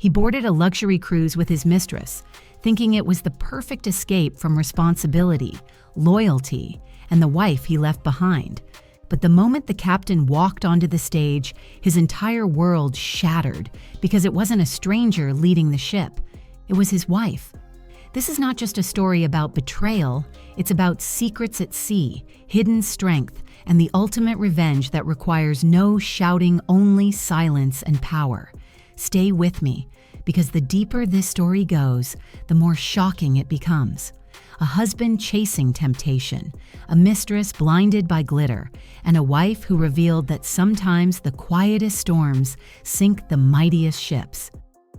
He boarded a luxury cruise with his mistress, thinking it was the perfect escape from responsibility, loyalty, and the wife he left behind. But the moment the captain walked onto the stage, his entire world shattered because it wasn't a stranger leading the ship. It was his wife. This is not just a story about betrayal, it's about secrets at sea, hidden strength, and the ultimate revenge that requires no shouting, only silence and power. Stay with me, because the deeper this story goes, the more shocking it becomes. A husband chasing temptation, a mistress blinded by glitter, and a wife who revealed that sometimes the quietest storms sink the mightiest ships.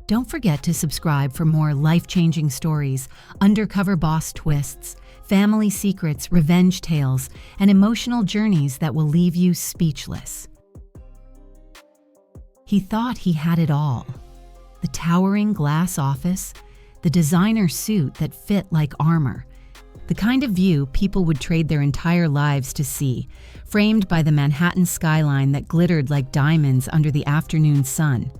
Don't forget to subscribe for more life-changing stories, undercover boss twists, family secrets, revenge tales, and emotional journeys that will leave you speechless. He thought he had it all. The towering glass office, the designer suit that fit like armor, the kind of view people would trade their entire lives to see, framed by the Manhattan skyline that glittered like diamonds under the afternoon sun.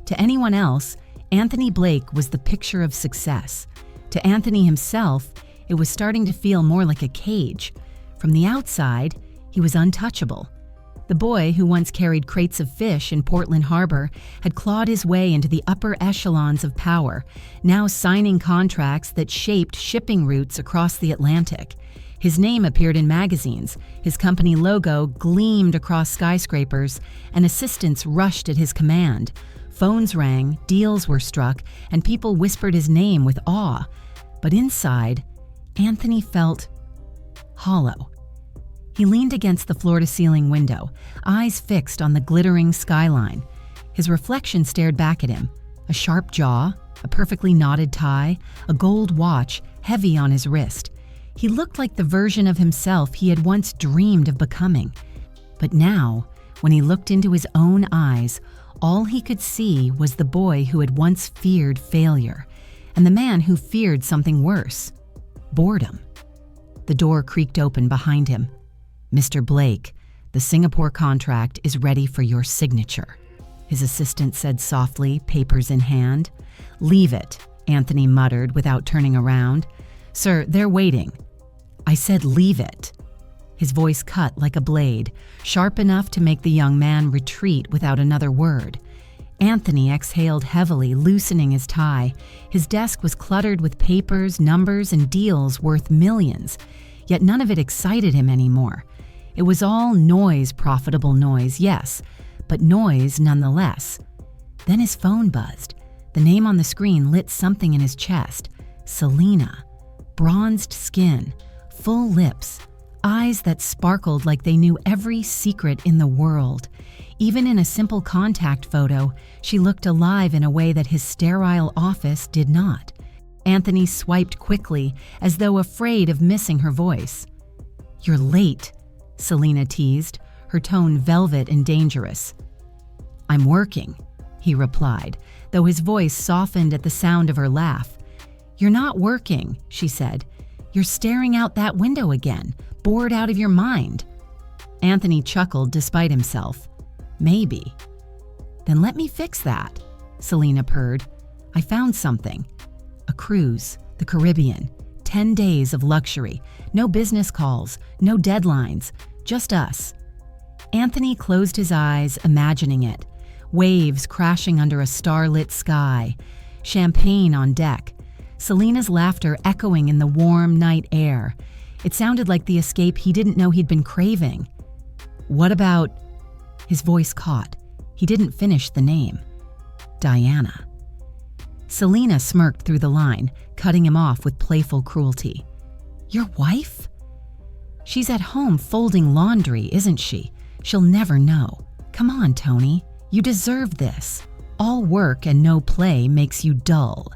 To anyone else, Anthony Blake was the picture of success. To Anthony himself, it was starting to feel more like a cage. From the outside, he was untouchable. The boy who once carried crates of fish in Portland Harbor had clawed his way into the upper echelons of power, now signing contracts that shaped shipping routes across the Atlantic. His name appeared in magazines, his company logo gleamed across skyscrapers, and assistants rushed at his command. Phones rang, deals were struck, and people whispered his name with awe. But inside, Anthony felt hollow. He leaned against the floor-to-ceiling window, eyes fixed on the glittering skyline. His reflection stared back at him, a sharp jaw, a perfectly knotted tie, a gold watch heavy on his wrist. He looked like the version of himself he had once dreamed of becoming. But now, when he looked into his own eyes, all he could see was the boy who had once feared failure, and the man who feared something worse, boredom. The door creaked open behind him. "Mr. Blake, the Singapore contract is ready for your signature," his assistant said softly, papers in hand. "Leave it," Anthony muttered without turning around. "Sir, they're waiting." "I said leave it." His voice cut like a blade, sharp enough to make the young man retreat without another word. Anthony exhaled heavily, loosening his tie. His desk was cluttered with papers, numbers, and deals worth millions, yet none of it excited him anymore. It was all noise, profitable noise, yes, but noise nonetheless. Then his phone buzzed. The name on the screen lit something in his chest. Selena. Bronzed skin, full lips, eyes that sparkled like they knew every secret in the world. Even in a simple contact photo, she looked alive in a way that his sterile office did not. Anthony swiped quickly, as though afraid of missing her voice. "You're late," Selena teased, her tone velvet and dangerous. "I'm working," he replied, though his voice softened at the sound of her laugh. "You're not working," she said. "You're staring out that window again, bored out of your mind." Anthony chuckled despite himself. "Maybe." "Then let me fix that," Selena purred. "I found something. A cruise, the Caribbean, 10 days of luxury, no business calls, no deadlines, just us." Anthony closed his eyes, imagining it. Waves crashing under a starlit sky, champagne on deck, Selena's laughter echoing in the warm night air. It sounded like the escape he didn't know he'd been craving. "What about—" His voice caught. He didn't finish the name. "Diana." Selena smirked through the line, cutting him off with playful cruelty. "Your wife?" "She's at home folding laundry, isn't she? She'll never know. Come on, Tony. You deserve this. All work and no play makes you dull."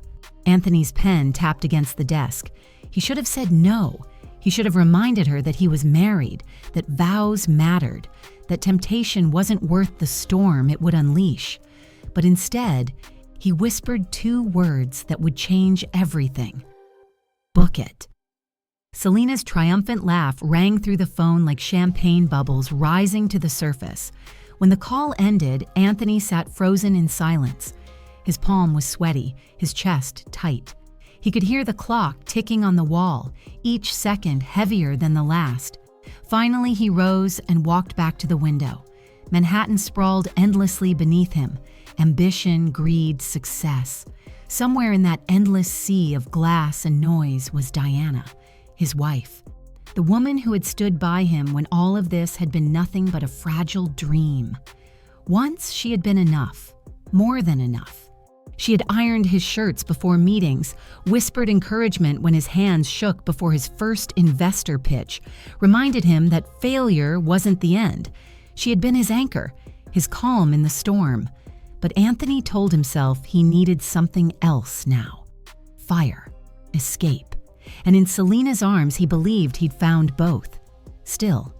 Anthony's pen tapped against the desk. He should have said no. He should have reminded her that he was married, that vows mattered, that temptation wasn't worth the storm it would unleash. But instead, he whispered 2 words that would change everything. "Book it." Selena's triumphant laugh rang through the phone like champagne bubbles rising to the surface. When the call ended, Anthony sat frozen in silence. His palm was sweaty, his chest tight. He could hear the clock ticking on the wall, each second heavier than the last. Finally, he rose and walked back to the window. Manhattan sprawled endlessly beneath him. Ambition, greed, success. Somewhere in that endless sea of glass and noise was Diana, his wife. The woman who had stood by him when all of this had been nothing but a fragile dream. Once she had been enough, more than enough. She had ironed his shirts before meetings, whispered encouragement when his hands shook before his first investor pitch, reminded him that failure wasn't the end. She had been his anchor, his calm in the storm. But Anthony told himself he needed something else now. Fire, escape. And in Selena's arms, he believed he'd found both. Still,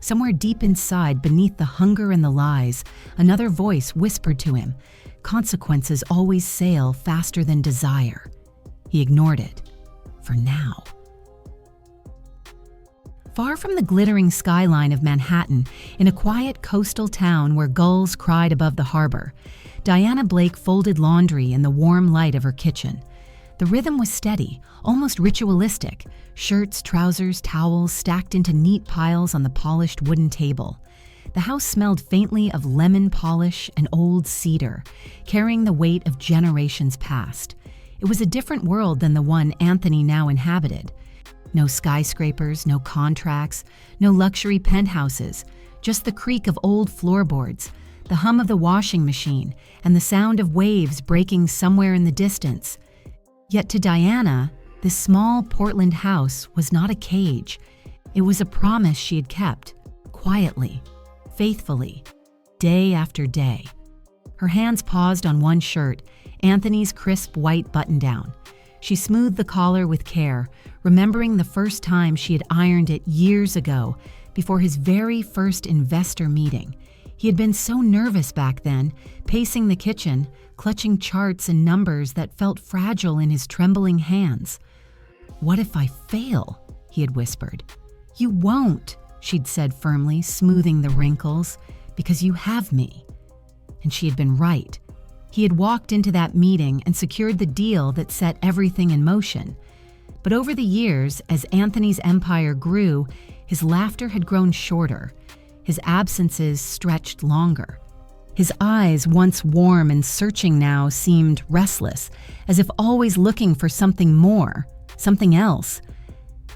somewhere deep inside, beneath the hunger and the lies, another voice whispered to him, consequences always sail faster than desire. He ignored it. For now. Far from the glittering skyline of Manhattan, in a quiet coastal town where gulls cried above the harbor, Diana Blake folded laundry in the warm light of her kitchen. The rhythm was steady, almost ritualistic, shirts, trousers, towels stacked into neat piles on the polished wooden table. The house smelled faintly of lemon polish and old cedar, carrying the weight of generations past. It was a different world than the one Anthony now inhabited. No skyscrapers, no contracts, no luxury penthouses, just the creak of old floorboards, the hum of the washing machine, and the sound of waves breaking somewhere in the distance. Yet to Diana, this small Portland house was not a cage. It was a promise she had kept, quietly, faithfully, day after day. Her hands paused on one shirt, Anthony's crisp white button-down. She smoothed the collar with care, remembering the first time she had ironed it years ago, before his very first investor meeting. He had been so nervous back then, pacing the kitchen, clutching charts and numbers that felt fragile in his trembling hands. "What if I fail?" he had whispered. "You won't," she'd said firmly, smoothing the wrinkles, "because you have me." And she had been right. He had walked into that meeting and secured the deal that set everything in motion. But over the years, as Anthony's empire grew, his laughter had grown shorter. His absences stretched longer. His eyes, once warm and searching now, seemed restless, as if always looking for something more, something else.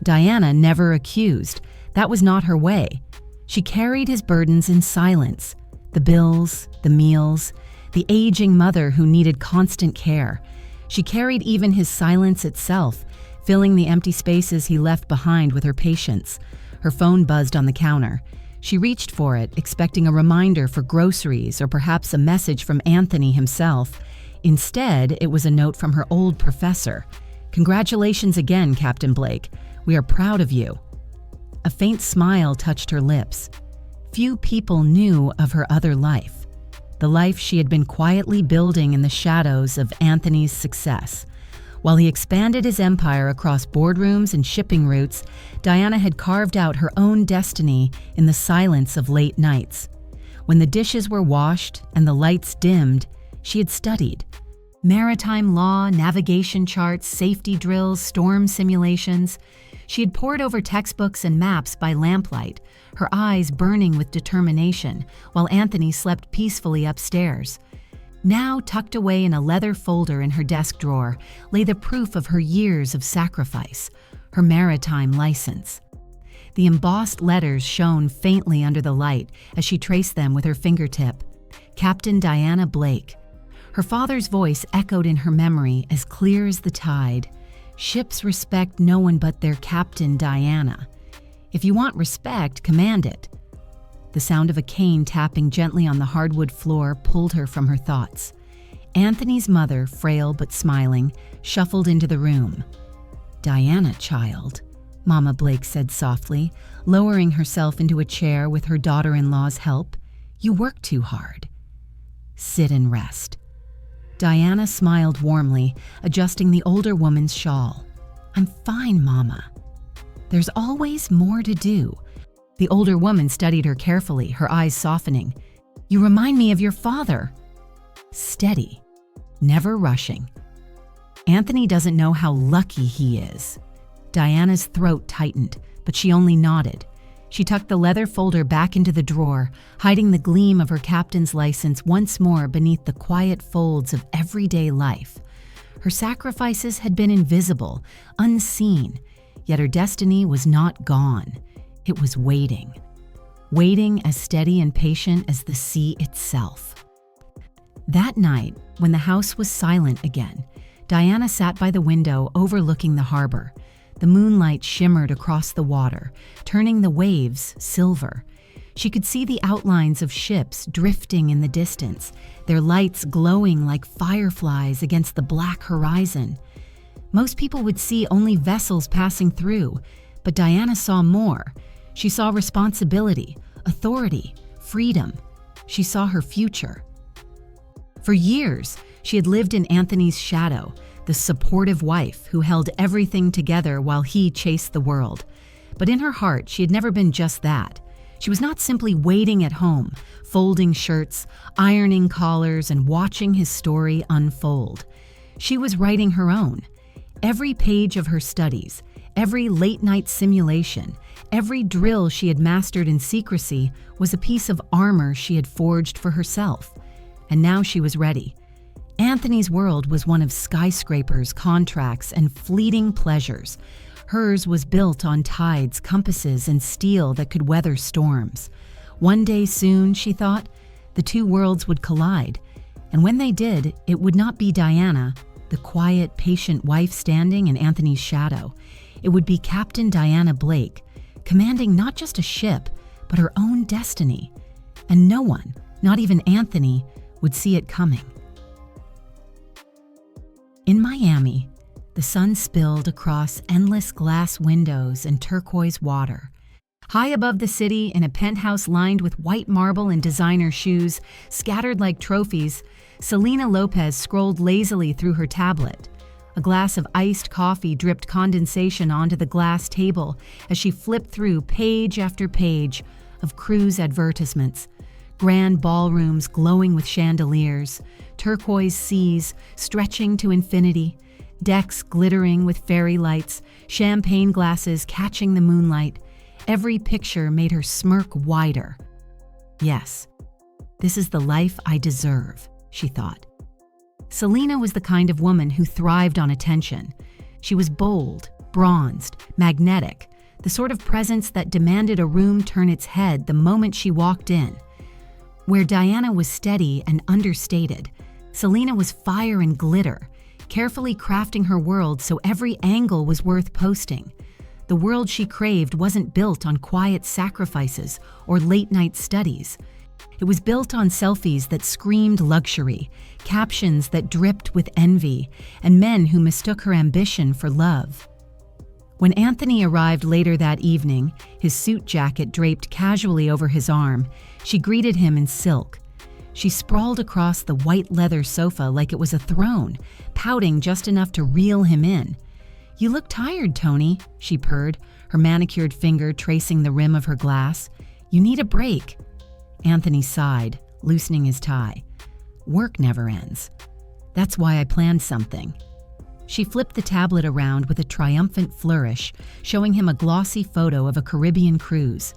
Diana never accused. That was not her way. She carried his burdens in silence. The bills, the meals, the aging mother who needed constant care. She carried even his silence itself, filling the empty spaces he left behind with her patience. Her phone buzzed on the counter. She reached for it, expecting a reminder for groceries or perhaps a message from Anthony himself. Instead, it was a note from her old professor. "Congratulations again, Captain Blake. We are proud of you." A faint smile touched her lips. Few people knew of her other life, the life she had been quietly building in the shadows of Anthony's success. While he expanded his empire across boardrooms and shipping routes, Diana had carved out her own destiny in the silence of late nights. When the dishes were washed and the lights dimmed, she had studied. Maritime law, navigation charts, safety drills, storm simulations. She had pored over textbooks and maps by lamplight, her eyes burning with determination, while Anthony slept peacefully upstairs. Now, tucked away in a leather folder in her desk drawer, lay the proof of her years of sacrifice, her maritime license. The embossed letters shone faintly under the light as she traced them with her fingertip. Captain Diana Blake. Her father's voice echoed in her memory as clear as the tide. Ships respect no one but their captain, Diana. If you want respect, command it. The sound of a cane tapping gently on the hardwood floor pulled her from her thoughts. Anthony's mother, frail but smiling, shuffled into the room. "Diana, child," Mama Blake said softly, lowering herself into a chair with her daughter-in-law's help. "You work too hard. Sit and rest." Diana smiled warmly, adjusting the older woman's shawl. "I'm fine, Mama." "There's always more to do." The older woman studied her carefully, her eyes softening. "You remind me of your father." Steady. never rushing. Anthony doesn't know how lucky he is. Diana's throat tightened, but she only nodded. She tucked the leather folder back into the drawer, hiding the gleam of her captain's license once more beneath the quiet folds of everyday life. Her sacrifices had been invisible, unseen, yet her destiny was not gone. It was waiting. Waiting as steady and patient as the sea itself. That night, when the house was silent again, Diana sat by the window overlooking the harbor. The moonlight shimmered across the water, turning the waves silver. She could see the outlines of ships drifting in the distance, their lights glowing like fireflies against the black horizon. Most people would see only vessels passing through, but Diana saw more. She saw responsibility, authority, freedom. She saw her future. For years, she had lived in Anthony's shadow, the supportive wife who held everything together while he chased the world. But in her heart, she had never been just that. She was not simply waiting at home, folding shirts, ironing collars, and watching his story unfold. She was writing her own. Every page of her studies, every late-night simulation, every drill she had mastered in secrecy was a piece of armor she had forged for herself. And now she was ready. Anthony's world was one of skyscrapers, contracts, and fleeting pleasures. Hers was built on tides, compasses, and steel that could weather storms. One day soon, she thought, the two worlds would collide. And when they did, it would not be Diana, the quiet, patient wife standing in Anthony's shadow. It would be Captain Diana Blake, commanding not just a ship, but her own destiny. And no one, not even Anthony, would see it coming. In Miami, the sun spilled across endless glass windows and turquoise water. High above the city, in a penthouse lined with white marble and designer shoes, scattered like trophies, Selena Lopez scrolled lazily through her tablet. A glass of iced coffee dripped condensation onto the glass table as she flipped through page after page of cruise advertisements. Grand ballrooms glowing with chandeliers, turquoise seas stretching to infinity, decks glittering with fairy lights, champagne glasses catching the moonlight. Every picture made her smirk wider. Yes, this is the life I deserve, she thought. Selena was the kind of woman who thrived on attention. She was bold, bronzed, magnetic, the sort of presence that demanded a room turn its head the moment she walked in. Where Diana was steady and understated, Selena was fire and glitter, carefully crafting her world so every angle was worth posting. The world she craved wasn't built on quiet sacrifices or late-night studies. It was built on selfies that screamed luxury, captions that dripped with envy, and men who mistook her ambition for love. When Anthony arrived later that evening, his suit jacket draped casually over his arm, she greeted him in silk. She sprawled across the white leather sofa like it was a throne, pouting just enough to reel him in. "You look tired, Tony," she purred, her manicured finger tracing the rim of her glass. "You need a break." Anthony sighed, loosening his tie. "Work never ends. That's why I planned something." She flipped the tablet around with a triumphant flourish, showing him a glossy photo of a Caribbean cruise.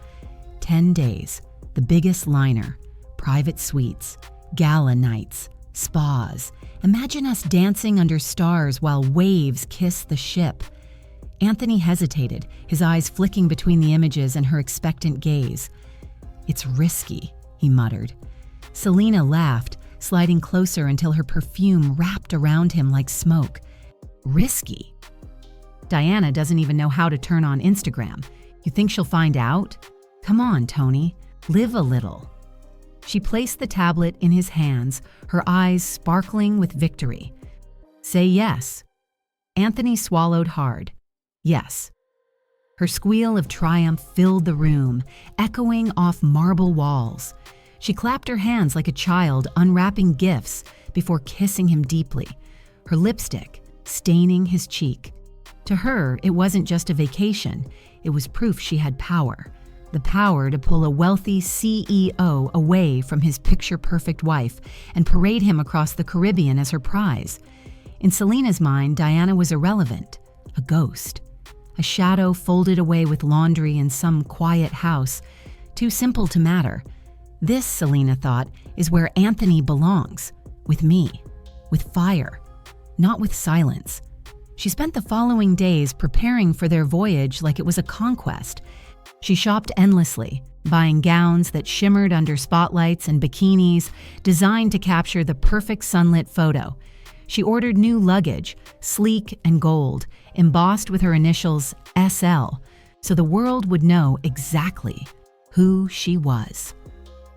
10 days, the biggest liner, private suites, gala nights, spas. Imagine us dancing under stars while waves kiss the ship. Anthony hesitated, his eyes flicking between the images and her expectant gaze. "It's risky," he muttered. Selena laughed, sliding closer until her perfume wrapped around him like smoke. "Risky? Diana doesn't even know how to turn on Instagram. You think she'll find out? Come on, Tony, live a little." She placed the tablet in his hands, her eyes sparkling with victory. "Say yes." Anthony swallowed hard. Yes. Her squeal of triumph filled the room, echoing off marble walls. She clapped her hands like a child unwrapping gifts before kissing him deeply, her lipstick staining his cheek. To her, it wasn't just a vacation, it was proof she had power. the power to pull a wealthy CEO away from his picture-perfect wife and parade him across the Caribbean as her prize. In Selena's mind, Diana was irrelevant, a ghost, a shadow folded away with laundry in some quiet house, too simple to matter. This, Selena thought, is where Anthony belongs, with me, with fire, not with silence. She spent the following days preparing for their voyage like it was a conquest. She shopped endlessly, buying gowns that shimmered under spotlights and bikinis designed to capture the perfect sunlit photo. She ordered new luggage, sleek and gold, embossed with her initials SL, so the world would know exactly who she was.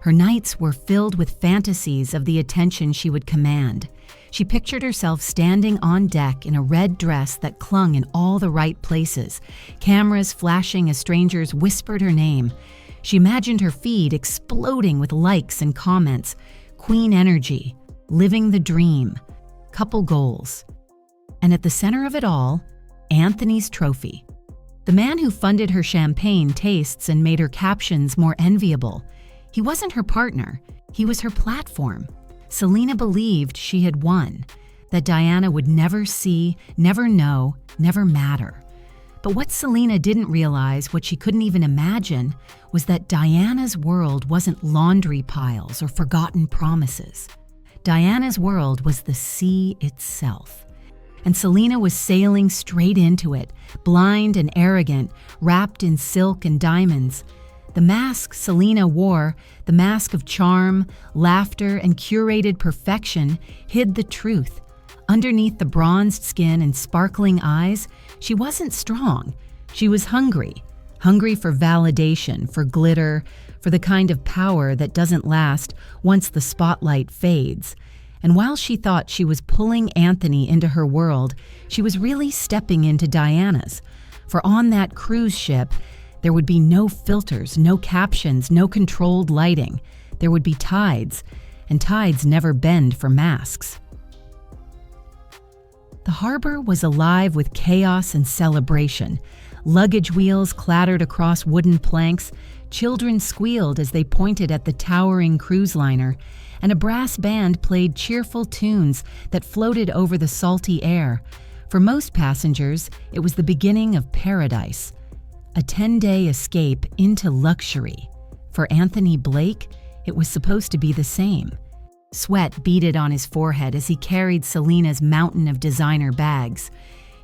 Her nights were filled with fantasies of the attention she would command. She pictured herself standing on deck in a red dress that clung in all the right places, cameras flashing as strangers whispered her name. She imagined her feed exploding with likes and comments, queen energy, living the dream, couple goals. And at the center of it all, Anthony's trophy. The man who funded her champagne tastes and made her captions more enviable. He wasn't her partner, he was her platform. Selena believed she had won, that Diana would never see, never know, never matter. But what Selena didn't realize, what she couldn't even imagine, was that Diana's world wasn't laundry piles or forgotten promises. Diana's world was the sea itself. And Selena was sailing straight into it, blind and arrogant, wrapped in silk and diamonds. The mask Selena wore, the mask of charm, laughter, and curated perfection, hid the truth. Underneath the bronzed skin and sparkling eyes, she wasn't strong. She was hungry. Hungry for validation, for glitter, for the kind of power that doesn't last once the spotlight fades. And while she thought she was pulling Anthony into her world, she was really stepping into Diana's. For on that cruise ship, there would be no filters, no captions, no controlled lighting. There would be tides, and tides never bend for masks. The harbor was alive with chaos and celebration. Luggage wheels clattered across wooden planks, children squealed as they pointed at the towering cruise liner, and a brass band played cheerful tunes that floated over the salty air. For most passengers, it was the beginning of paradise. A 10-day escape into luxury. For Anthony Blake, it was supposed to be the same. Sweat beaded on his forehead as he carried Selena's mountain of designer bags.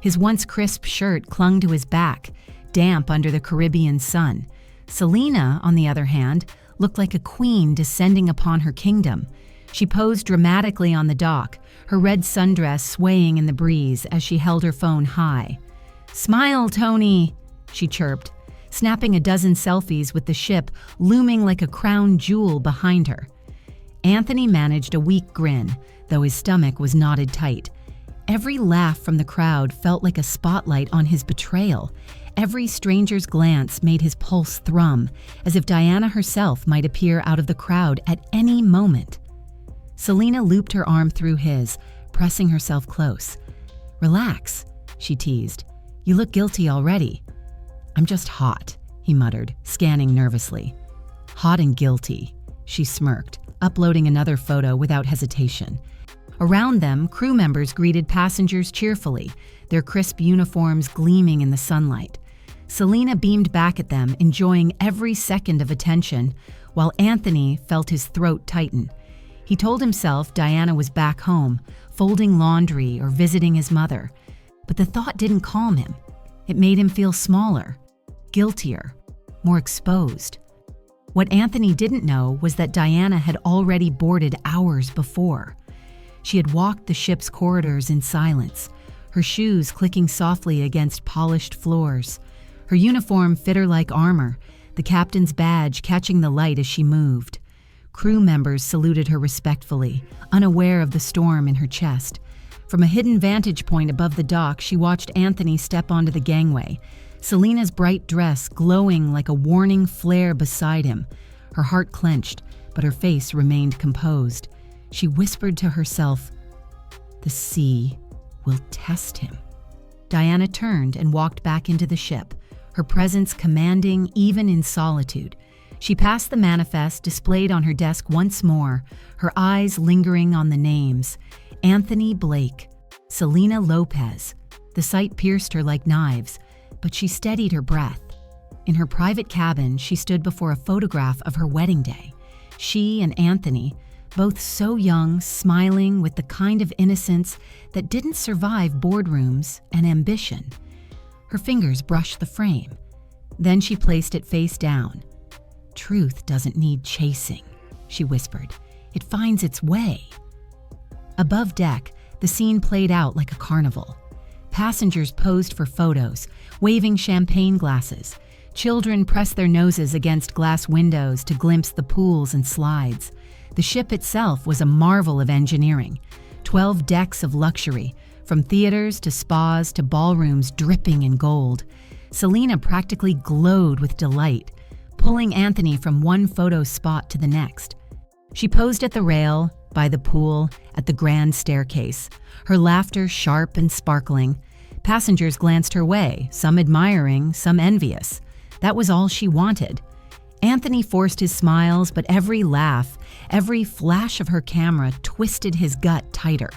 His once crisp shirt clung to his back, damp under the Caribbean sun. Selena, on the other hand, looked like a queen descending upon her kingdom. She posed dramatically on the dock, her red sundress swaying in the breeze as she held her phone high. "Smile, Tony," she chirped, snapping a dozen selfies with the ship looming like a crown jewel behind her. Anthony managed a weak grin, though his stomach was knotted tight. Every laugh from the crowd felt like a spotlight on his betrayal. Every stranger's glance made his pulse thrum, as if Diana herself might appear out of the crowd at any moment. Selena looped her arm through his, pressing herself close. "Relax," she teased. "You look guilty already." "I'm just hot," he muttered, scanning nervously. "Hot and guilty," she smirked, uploading another photo without hesitation. Around them, crew members greeted passengers cheerfully, their crisp uniforms gleaming in the sunlight. Selena beamed back at them, enjoying every second of attention, while Anthony felt his throat tighten. He told himself Diana was back home, folding laundry or visiting his mother. But the thought didn't calm him. It made him feel smaller, guiltier, more exposed. What Anthony didn't know was that Diana had already boarded hours before. She had walked the ship's corridors in silence, her shoes clicking softly against polished floors. Her uniform fit her like armor, the captain's badge catching the light as she moved. Crew members saluted her respectfully, unaware of the storm in her chest. From a hidden vantage point above the dock, she watched Anthony step onto the gangway, Selena's bright dress glowing like a warning flare beside him. Her heart clenched, but her face remained composed. She whispered to herself, "The sea will test him." Diana turned and walked back into the ship, her presence commanding even in solitude. She passed the manifest displayed on her desk once more, her eyes lingering on the names. Anthony Blake, Selena Lopez. The sight pierced her like knives, but she steadied her breath. In her private cabin, she stood before a photograph of her wedding day. She and Anthony, both so young, smiling with the kind of innocence that didn't survive boardrooms and ambition. Her fingers brushed the frame. Then she placed it face down. "Truth doesn't need chasing," she whispered. "It finds its way." Above deck, the scene played out like a carnival. Passengers posed for photos, waving champagne glasses. Children pressed their noses against glass windows to glimpse the pools and slides. The ship itself was a marvel of engineering. 12 decks of luxury, from theaters to spas to ballrooms dripping in gold. Selena practically glowed with delight, pulling Anthony from one photo spot to the next. She posed at the rail, by the pool, at the grand staircase, her laughter sharp and sparkling. Passengers glanced her way, some admiring, some envious. That was all she wanted. Anthony forced his smiles, but every laugh, every flash of her camera twisted his gut tighter.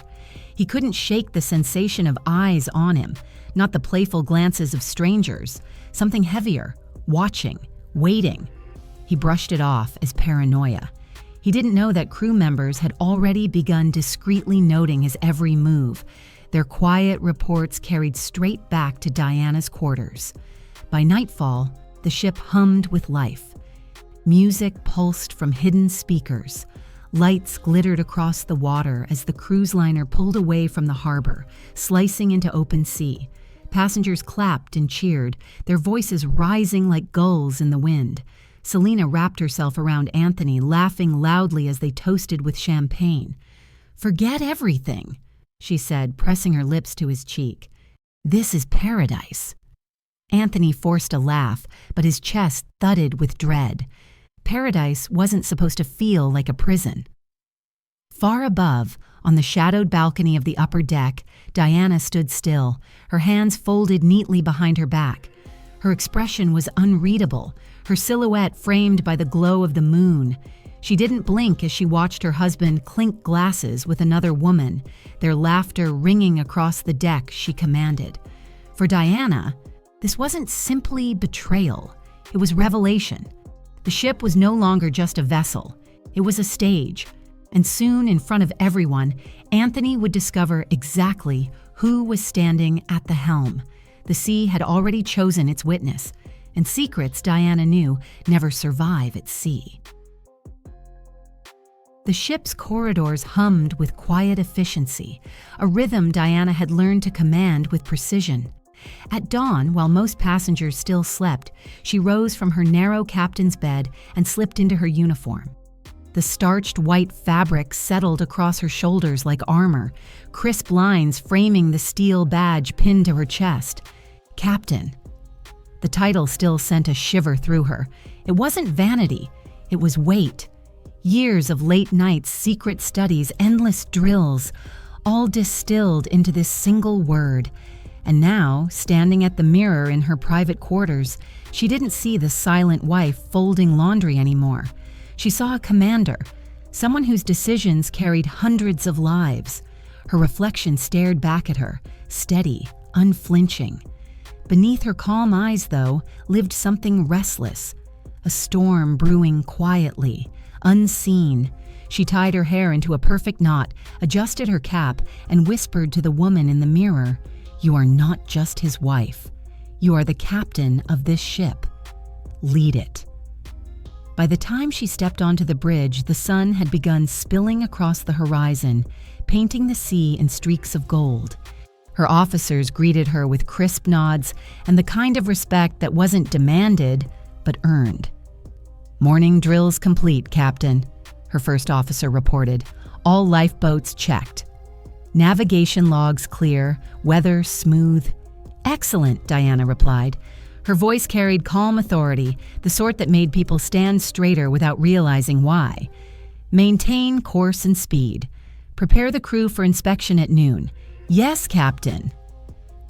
He couldn't shake the sensation of eyes on him, not the playful glances of strangers, something heavier, watching, waiting. He brushed it off as paranoia. He didn't know that crew members had already begun discreetly noting his every move. Their quiet reports carried straight back to Diana's quarters. By nightfall, the ship hummed with life. Music pulsed from hidden speakers. Lights glittered across the water as the cruise liner pulled away from the harbor, slicing into open sea. Passengers clapped and cheered, their voices rising like gulls in the wind. Selena wrapped herself around Anthony, laughing loudly as they toasted with champagne. "Forget everything," she said, pressing her lips to his cheek. "This is paradise." Anthony forced a laugh, but his chest thudded with dread. Paradise wasn't supposed to feel like a prison. Far above, on the shadowed balcony of the upper deck, Diana stood still, her hands folded neatly behind her back. Her expression was unreadable, her silhouette framed by the glow of the moon. She didn't blink as she watched her husband clink glasses with another woman, their laughter ringing across the deck. She commanded. For Diana, this wasn't simply betrayal, it was revelation. The ship was no longer just a vessel, it was a stage. And soon, in front of everyone, Anthony would discover exactly who was standing at the helm. The sea had already chosen its witness, and secrets, Diana knew, never survive at sea. The ship's corridors hummed with quiet efficiency, a rhythm Diana had learned to command with precision. At dawn, while most passengers still slept, she rose from her narrow captain's bed and slipped into her uniform. The starched white fabric settled across her shoulders like armor, crisp lines framing the steel badge pinned to her chest. Captain. The title still sent a shiver through her. It wasn't vanity, it was weight. Years of late nights, secret studies, endless drills, all distilled into this single word. And now, standing at the mirror in her private quarters, she didn't see the silent wife folding laundry anymore. She saw a commander, someone whose decisions carried hundreds of lives. Her reflection stared back at her, steady, unflinching. Beneath her calm eyes, though, lived something restless, a storm brewing quietly, unseen. She tied her hair into a perfect knot, adjusted her cap, and whispered to the woman in the mirror, "You are not just his wife. You are the captain of this ship. Lead it." By the time she stepped onto the bridge, the sun had begun spilling across the horizon, painting the sea in streaks of gold. Her officers greeted her with crisp nods and the kind of respect that wasn't demanded, but earned. "Morning drills complete, Captain," her first officer reported. "All lifeboats checked. Navigation logs clear, weather smooth." "Excellent," Diana replied. Her voice carried calm authority, the sort that made people stand straighter without realizing why. "Maintain course and speed. Prepare the crew for inspection at noon." "Yes, Captain."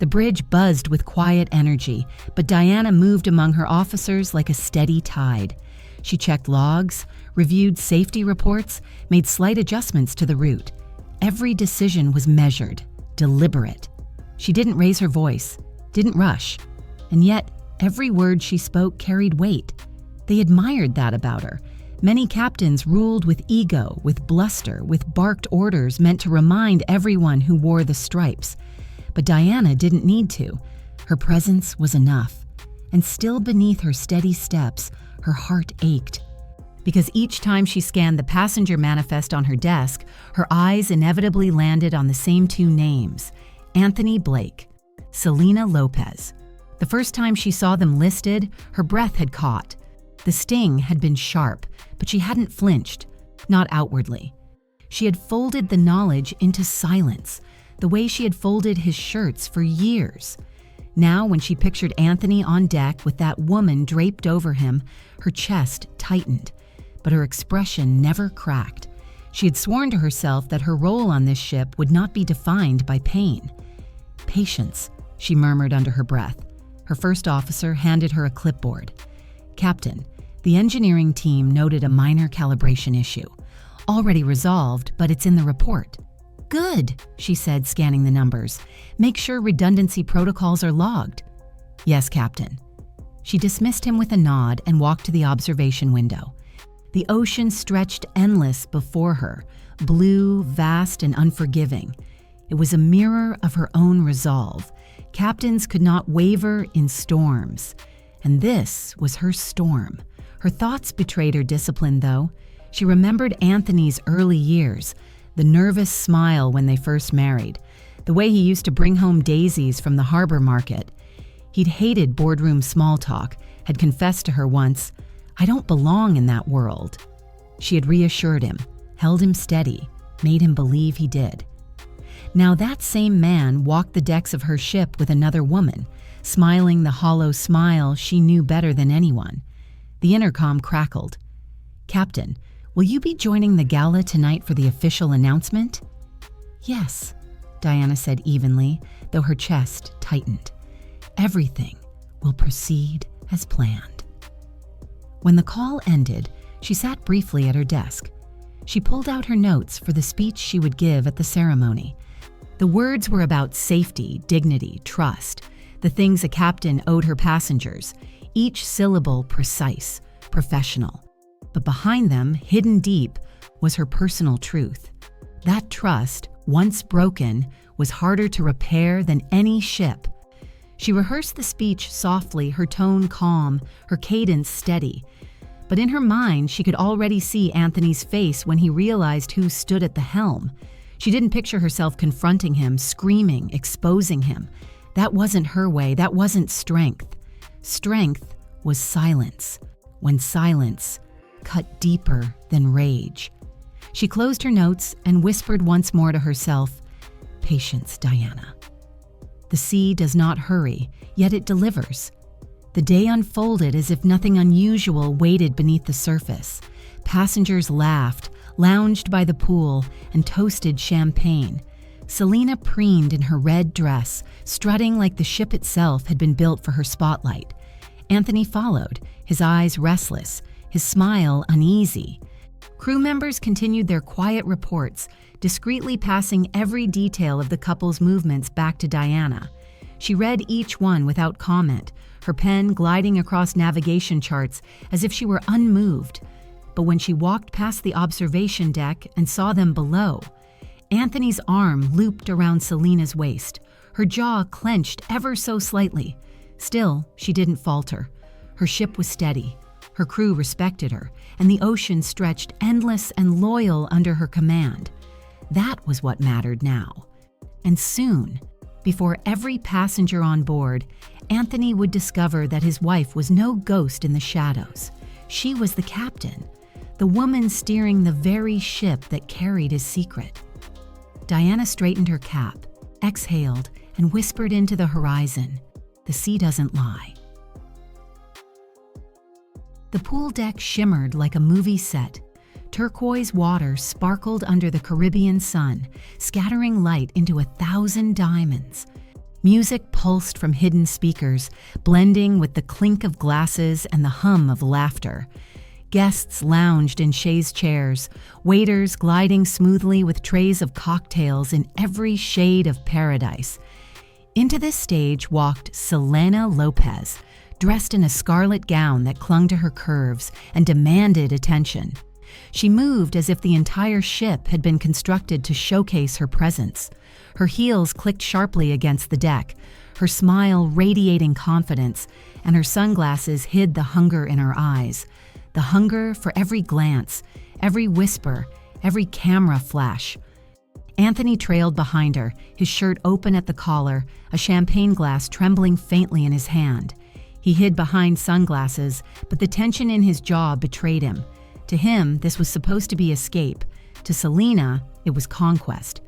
The bridge buzzed with quiet energy, but Diana moved among her officers like a steady tide. She checked logs, reviewed safety reports, made slight adjustments to the route. Every decision was measured, deliberate. She didn't raise her voice, didn't rush, and yet every word she spoke carried weight. They admired that about her. Many captains ruled with ego, with bluster, with barked orders meant to remind everyone who wore the stripes. But Diana didn't need to. Her presence was enough. And still beneath her steady steps, her heart ached. Because each time she scanned the passenger manifest on her desk, her eyes inevitably landed on the same two names: Anthony Blake, Selena Lopez. The first time she saw them listed, her breath had caught. The sting had been sharp, but she hadn't flinched, not outwardly. She had folded the knowledge into silence, the way she had folded his shirts for years. Now, when she pictured Anthony on deck with that woman draped over him, her chest tightened, but her expression never cracked. She had sworn to herself that her role on this ship would not be defined by pain. "Patience," she murmured under her breath. Her first officer handed her a clipboard. "Captain, the engineering team noted a minor calibration issue. Already resolved, but it's in the report." "Good," she said, scanning the numbers. "Make sure redundancy protocols are logged." "Yes, Captain." She dismissed him with a nod and walked to the observation window. The ocean stretched endless before her, blue, vast, and unforgiving. It was a mirror of her own resolve. Captains could not waver in storms. And this was her storm. Her thoughts betrayed her discipline, though. She remembered Anthony's early years, the nervous smile when they first married, the way he used to bring home daisies from the harbor market. He'd hated boardroom small talk, had confessed to her once, "I don't belong in that world." She had reassured him, held him steady, made him believe he did. Now that same man walked the decks of her ship with another woman, smiling the hollow smile she knew better than anyone. The intercom crackled. "Captain, will you be joining the gala tonight for the official announcement?" "Yes," Diana said evenly, though her chest tightened. "Everything will proceed as planned." When the call ended, she sat briefly at her desk. She pulled out her notes for the speech she would give at the ceremony. The words were about safety, dignity, trust, the things a captain owed her passengers, each syllable precise, professional. But behind them, hidden deep, was her personal truth. That trust, once broken, was harder to repair than any ship. She rehearsed the speech softly, her tone calm, her cadence steady. But in her mind, she could already see Anthony's face when he realized who stood at the helm. She didn't picture herself confronting him, screaming, exposing him. That wasn't her way, that wasn't strength. Strength was silence, when silence cut deeper than rage. She closed her notes and whispered once more to herself, "Patience, Diana. The sea does not hurry, yet it delivers." The day unfolded as if nothing unusual waited beneath the surface. Passengers laughed, lounged by the pool, and toasted champagne. Selena preened in her red dress, strutting like the ship itself had been built for her spotlight. Anthony followed, his eyes restless, his smile uneasy. Crew members continued their quiet reports, discreetly passing every detail of the couple's movements back to Diana. She read each one without comment, her pen gliding across navigation charts as if she were unmoved. But when she walked past the observation deck and saw them below, Anthony's arm looped around Selena's waist. Her jaw clenched ever so slightly. Still, she didn't falter. Her ship was steady. Her crew respected her, and the ocean stretched endless and loyal under her command. That was what mattered now. And soon, before every passenger on board, Anthony would discover that his wife was no ghost in the shadows. She was the captain, the woman steering the very ship that carried his secret. Diana straightened her cap, exhaled, and whispered into the horizon, "The sea doesn't lie." The pool deck shimmered like a movie set. Turquoise water sparkled under the Caribbean sun, scattering light into 1,000 diamonds. Music pulsed from hidden speakers, blending with the clink of glasses and the hum of laughter. Guests lounged in chaise chairs, waiters gliding smoothly with trays of cocktails in every shade of paradise. Into this stage walked Selena Lopez, dressed in a scarlet gown that clung to her curves and demanded attention. She moved as if the entire ship had been constructed to showcase her presence. Her heels clicked sharply against the deck, her smile radiating confidence, and her sunglasses hid the hunger in her eyes. The hunger for every glance, every whisper, every camera flash. Anthony trailed behind her, his shirt open at the collar, a champagne glass trembling faintly in his hand. He hid behind sunglasses, but the tension in his jaw betrayed him. To him, this was supposed to be escape. To Selena, it was conquest.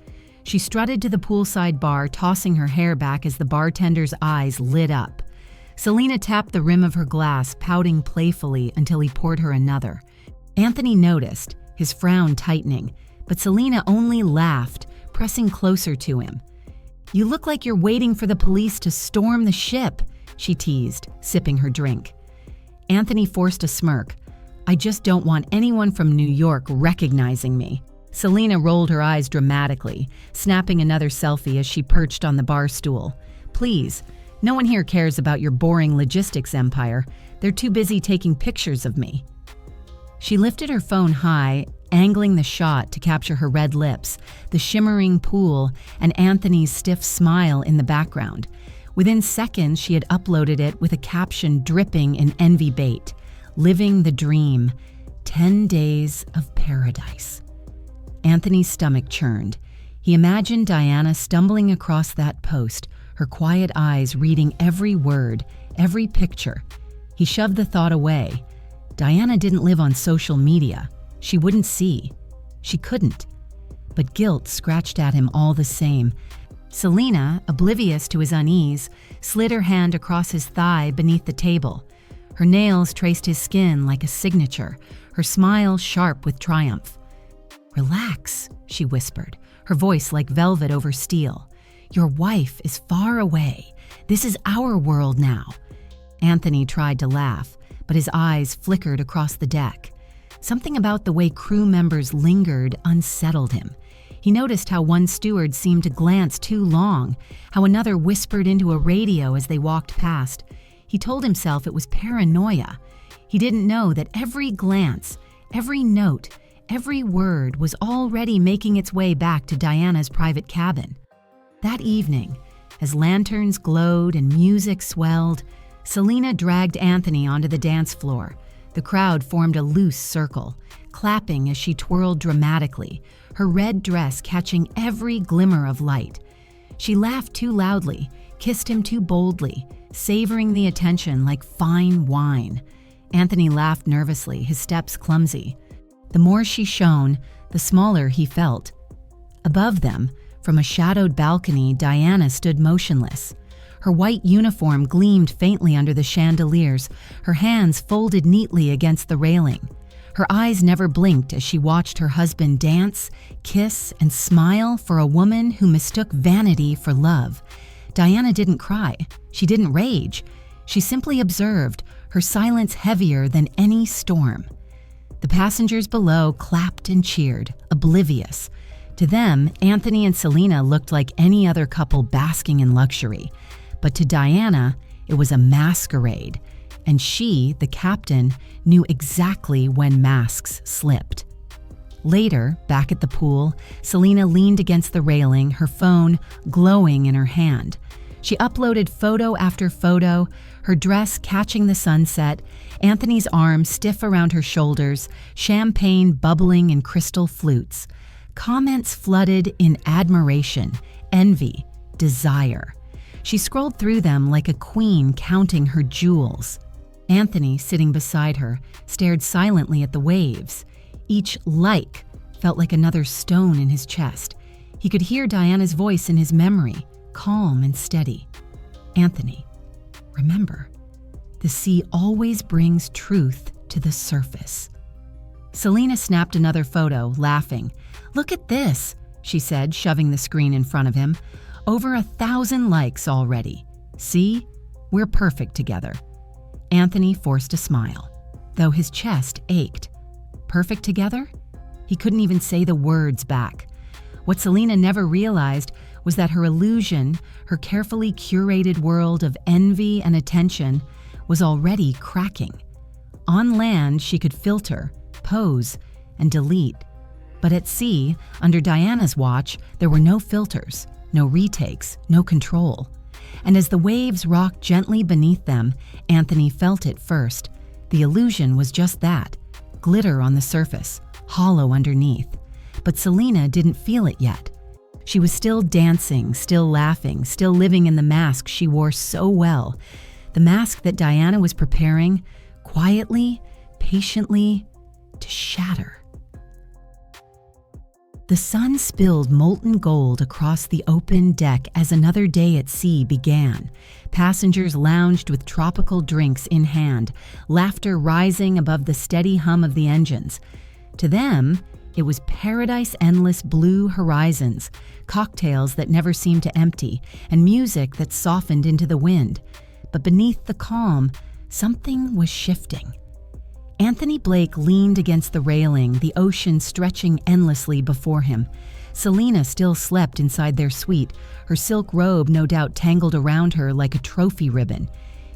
She strutted to the poolside bar, tossing her hair back as the bartender's eyes lit up. Selena tapped the rim of her glass, pouting playfully until he poured her another. Anthony noticed, his frown tightening, but Selena only laughed, pressing closer to him. "You look like you're waiting for the police to storm the ship," she teased, sipping her drink. Anthony forced a smirk. "I just don't want anyone from New York recognizing me." Selena rolled her eyes dramatically, snapping another selfie as she perched on the bar stool. "Please, no one here cares about your boring logistics empire. They're too busy taking pictures of me." She lifted her phone high, angling the shot to capture her red lips, the shimmering pool, and Anthony's stiff smile in the background. Within seconds, she had uploaded it with a caption dripping in envy bait. "Living the dream. 10 days of paradise." Anthony's stomach churned. He imagined Diana stumbling across that post, her quiet eyes reading every word, every picture. He shoved the thought away. Diana didn't live on social media. She wouldn't see. She couldn't. But guilt scratched at him all the same. Selena, oblivious to his unease, slid her hand across his thigh beneath the table. Her nails traced his skin like a signature, her smile sharp with triumph. "Relax," she whispered, her voice like velvet over steel. "Your wife is far away. This is our world now." Anthony tried to laugh, but his eyes flickered across the deck. Something about the way crew members lingered unsettled him. He noticed how one steward seemed to glance too long, how another whispered into a radio as they walked past. He told himself it was paranoia. He didn't know that every glance, every note, every word was already making its way back to Diana's private cabin. That evening, as lanterns glowed and music swelled, Selena dragged Anthony onto the dance floor. The crowd formed a loose circle, clapping as she twirled dramatically, her red dress catching every glimmer of light. She laughed too loudly, kissed him too boldly, savoring the attention like fine wine. Anthony laughed nervously, his steps clumsy. The more she shone, the smaller he felt. Above them, from a shadowed balcony, Diana stood motionless. Her white uniform gleamed faintly under the chandeliers, her hands folded neatly against the railing. Her eyes never blinked as she watched her husband dance, kiss, and smile for a woman who mistook vanity for love. Diana didn't cry. She didn't rage. She simply observed, her silence heavier than any storm. The passengers below clapped and cheered, oblivious. To them, Anthony and Selena looked like any other couple basking in luxury. But to Diana, it was a masquerade, and she, the captain, knew exactly when masks slipped. Later, back at the pool, Selena leaned against the railing, her phone glowing in her hand. She uploaded photo after photo, her dress catching the sunset, Anthony's arms stiff around her shoulders, champagne bubbling in crystal flutes. Comments flooded in admiration, envy, desire. She scrolled through them like a queen counting her jewels. Anthony, sitting beside her, stared silently at the waves. Each like felt like another stone in his chest. He could hear Diana's voice in his memory, calm and steady. "Anthony, remember, the sea always brings truth to the surface." Selena snapped another photo, laughing. "Look at this," she said, shoving the screen in front of him. Over 1,000 likes already. See? We're perfect together. Anthony forced a smile, though his chest ached. Perfect together? He couldn't even say the words back. What Selena never realized was that her illusion, her carefully curated world of envy and attention, was already cracking. On land, she could filter, pose, and delete. But at sea, under Diana's watch, there were no filters, no retakes, no control. And as the waves rocked gently beneath them, Anthony felt it first. The illusion was just that, glitter on the surface, hollow underneath. But Selena didn't feel it yet. She was still dancing, still laughing, still living in the mask she wore so well. The mask that Diana was preparing, quietly, patiently, to shatter. The sun spilled molten gold across the open deck as another day at sea began. Passengers lounged with tropical drinks in hand, laughter rising above the steady hum of the engines. To them, it was paradise endless blue horizons, cocktails that never seemed to empty, and music that softened into the wind. But beneath the calm, something was shifting. Anthony Blake leaned against the railing, the ocean stretching endlessly before him. Selena still slept inside their suite, her silk robe no doubt tangled around her like a trophy ribbon.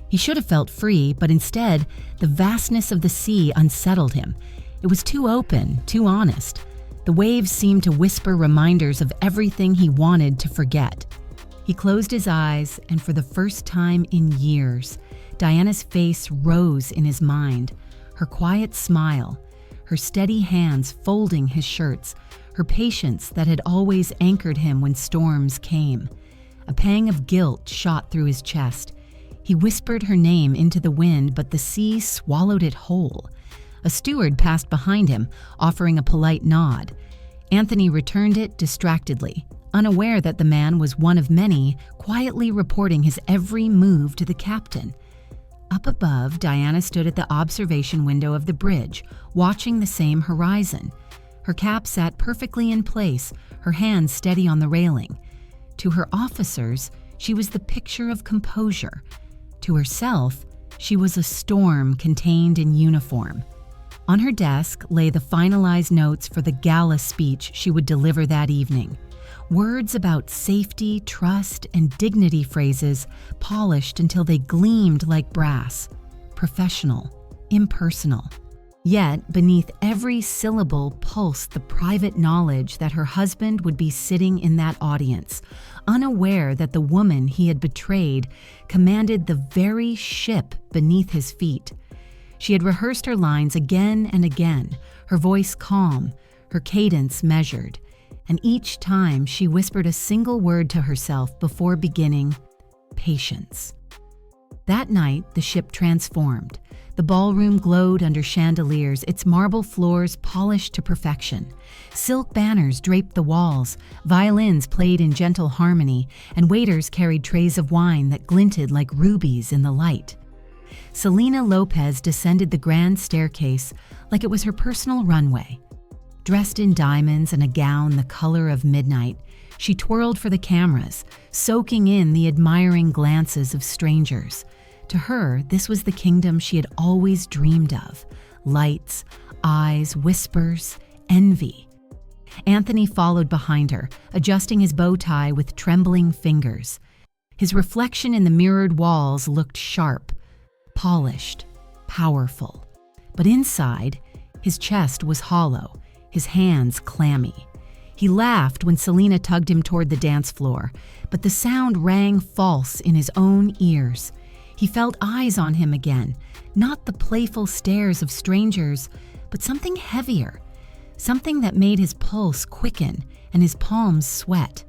He should have felt free, but instead, the vastness of the sea unsettled him. It was too open, too honest. The waves seemed to whisper reminders of everything he wanted to forget. He closed his eyes, and for the first time in years, Diana's face rose in his mind. Her quiet smile, her steady hands folding his shirts, her patience that had always anchored him when storms came. A pang of guilt shot through his chest. He whispered her name into the wind, but the sea swallowed it whole. A steward passed behind him, offering a polite nod. Anthony returned it distractedly, unaware that the man was one of many, quietly reporting his every move to the captain. Up above, Diana stood at the observation window of the bridge, watching the same horizon. Her cap sat perfectly in place, her hands steady on the railing. To her officers, she was the picture of composure. To herself, she was a storm contained in uniform. On her desk lay the finalized notes for the gala speech she would deliver that evening. Words about safety, trust, and dignity phrases polished until they gleamed like brass. Professional, impersonal. Yet, beneath every syllable pulsed the private knowledge that her husband would be sitting in that audience, unaware that the woman he had betrayed commanded the very ship beneath his feet. She had rehearsed her lines again and again, her voice calm, her cadence measured. And each time she whispered a single word to herself before beginning, patience. That night, the ship transformed. The ballroom glowed under chandeliers, its marble floors polished to perfection. Silk banners draped the walls, violins played in gentle harmony, and waiters carried trays of wine that glinted like rubies in the light. Selena Lopez descended the grand staircase like it was her personal runway. Dressed in diamonds and a gown the color of midnight, she twirled for the cameras, soaking in the admiring glances of strangers. To her, this was the kingdom she had always dreamed of. Lights, eyes, whispers, envy. Anthony followed behind her, adjusting his bow tie with trembling fingers. His reflection in the mirrored walls looked sharp, polished, powerful. But inside, his chest was hollow, his hands clammy. He laughed when Selena tugged him toward the dance floor, but the sound rang false in his own ears. He felt eyes on him again, not the playful stares of strangers, but something heavier, something that made his pulse quicken and his palms sweat.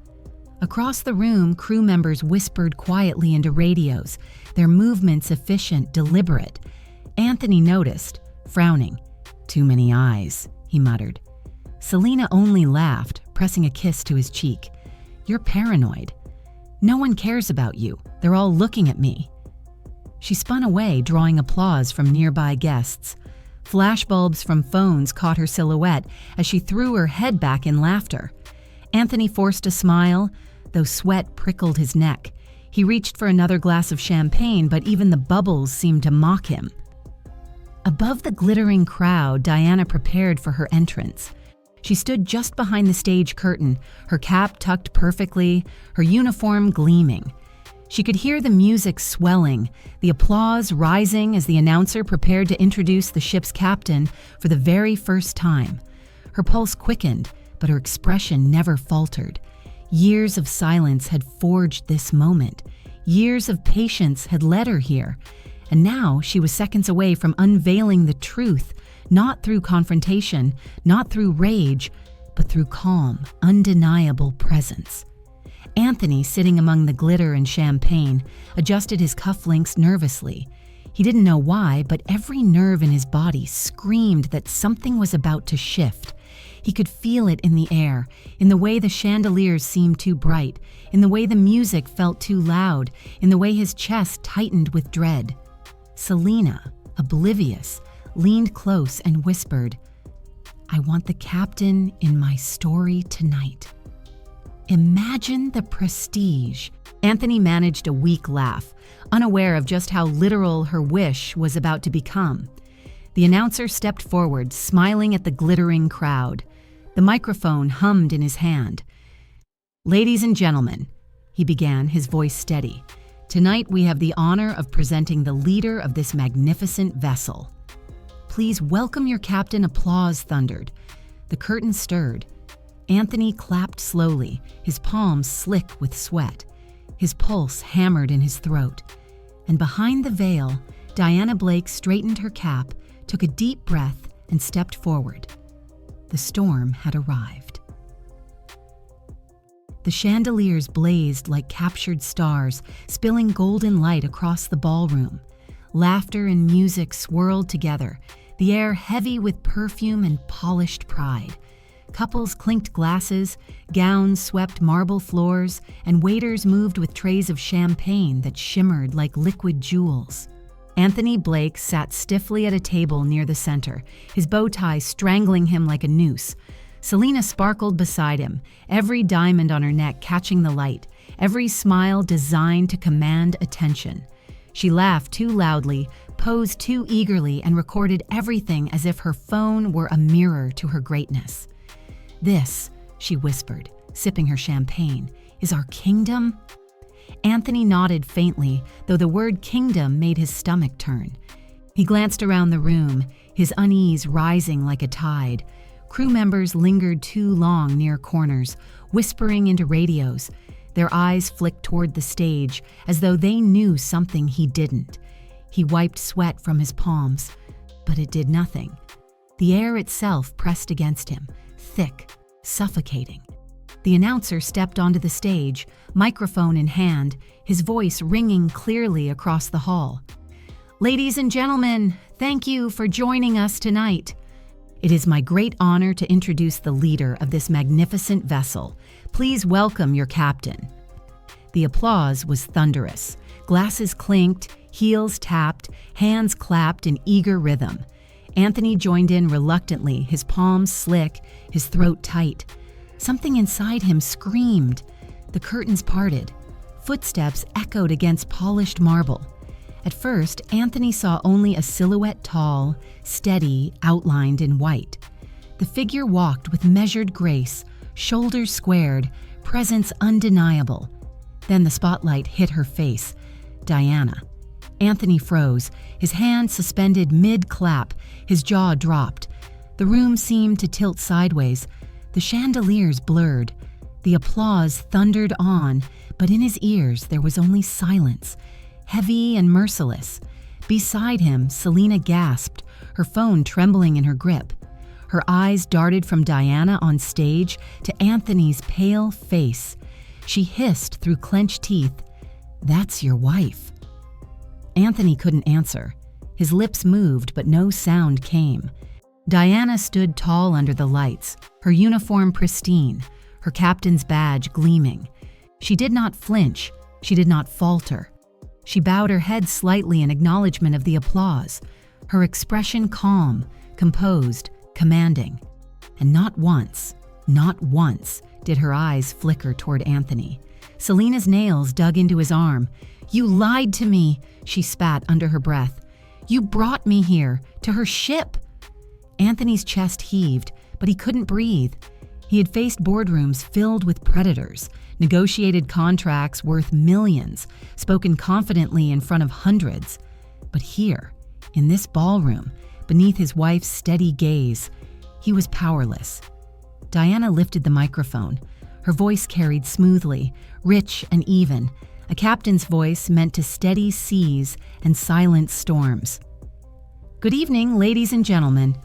Across the room, crew members whispered quietly into radios, their movements efficient, deliberate. Anthony noticed, frowning. "Too many eyes," he muttered. Selena only laughed, pressing a kiss to his cheek. "You're paranoid. No one cares about you. They're all looking at me." She spun away, drawing applause from nearby guests. Flashbulbs from phones caught her silhouette as she threw her head back in laughter. Anthony forced a smile, though sweat prickled his neck. He reached for another glass of champagne, but even the bubbles seemed to mock him. Above the glittering crowd, Diana prepared for her entrance. She stood just behind the stage curtain, her cap tucked perfectly, her uniform gleaming. She could hear the music swelling, the applause rising as the announcer prepared to introduce the ship's captain for the very first time. Her pulse quickened, but her expression never faltered. Years of silence had forged this moment. Years of patience had led her here. And now she was seconds away from unveiling the truth, not through confrontation, not through rage, but through calm, undeniable presence. Anthony, sitting among the glitter and champagne, adjusted his cufflinks nervously. He didn't know why, but every nerve in his body screamed that something was about to shift. He could feel it in the air, in the way the chandeliers seemed too bright, in the way the music felt too loud, in the way his chest tightened with dread. Selena, oblivious, leaned close and whispered, "I want the captain in my story tonight." Imagine the prestige. Anthony managed a weak laugh, unaware of just how literal her wish was about to become. The announcer stepped forward, smiling at the glittering crowd. The microphone hummed in his hand. "Ladies and gentlemen," he began, his voice steady, "tonight we have the honor of presenting the leader of this magnificent vessel. Please welcome your captain." Applause thundered. The curtain stirred. Anthony clapped slowly, his palms slick with sweat. His pulse hammered in his throat. And behind the veil, Diana Blake straightened her cap, took a deep breath, and stepped forward. The storm had arrived. The chandeliers blazed like captured stars, spilling golden light across the ballroom. Laughter and music swirled together, the air heavy with perfume and polished pride. Couples clinked glasses, gowns swept marble floors, and waiters moved with trays of champagne that shimmered like liquid jewels. Anthony Blake sat stiffly at a table near the center, his bow tie strangling him like a noose. Selena sparkled beside him, every diamond on her neck catching the light, every smile designed to command attention. She laughed too loudly, posed too eagerly, and recorded everything as if her phone were a mirror to her greatness. "This," she whispered, sipping her champagne, "is our kingdom?" Anthony nodded faintly, though the word kingdom made his stomach turn. He glanced around the room, his unease rising like a tide. Crew members lingered too long near corners, whispering into radios. Their eyes flicked toward the stage, as though they knew something he didn't. He wiped sweat from his palms, but it did nothing. The air itself pressed against him, thick, suffocating. The announcer stepped onto the stage, microphone in hand, his voice ringing clearly across the hall. "Ladies and gentlemen, thank you for joining us tonight. It is my great honor to introduce the leader of this magnificent vessel. Please welcome your captain." The applause was thunderous. Glasses clinked, heels tapped, hands clapped in eager rhythm. Anthony joined in reluctantly, his palms slick, his throat tight. Something inside him screamed. The curtains parted. Footsteps echoed against polished marble. At first, Anthony saw only a silhouette tall, steady, outlined in white. The figure walked with measured grace, shoulders squared, presence undeniable. Then the spotlight hit her face. Diana. Anthony froze, his hand suspended mid-clap, his jaw dropped. The room seemed to tilt sideways. The chandeliers blurred. The applause thundered on, but in his ears there was only silence, heavy and merciless. Beside him, Selena gasped, her phone trembling in her grip. Her eyes darted from Diana on stage to Anthony's pale face. She hissed through clenched teeth, "That's your wife." Anthony couldn't answer. His lips moved, but no sound came. Diana stood tall under the lights, her uniform pristine, her captain's badge gleaming. She did not flinch. She did not falter. She bowed her head slightly in acknowledgement of the applause, her expression calm, composed, commanding. And not once did her eyes flicker toward Anthony. Selena's nails dug into his arm. "You lied to me," she spat under her breath. "You brought me here, to her ship." Anthony's chest heaved, but he couldn't breathe. He had faced boardrooms filled with predators, negotiated contracts worth millions, spoken confidently in front of hundreds. But here, in this ballroom, beneath his wife's steady gaze, he was powerless. Diana lifted the microphone. Her voice carried smoothly, rich and even, a captain's voice meant to steady seas and silence storms. "Good evening, ladies and gentlemen.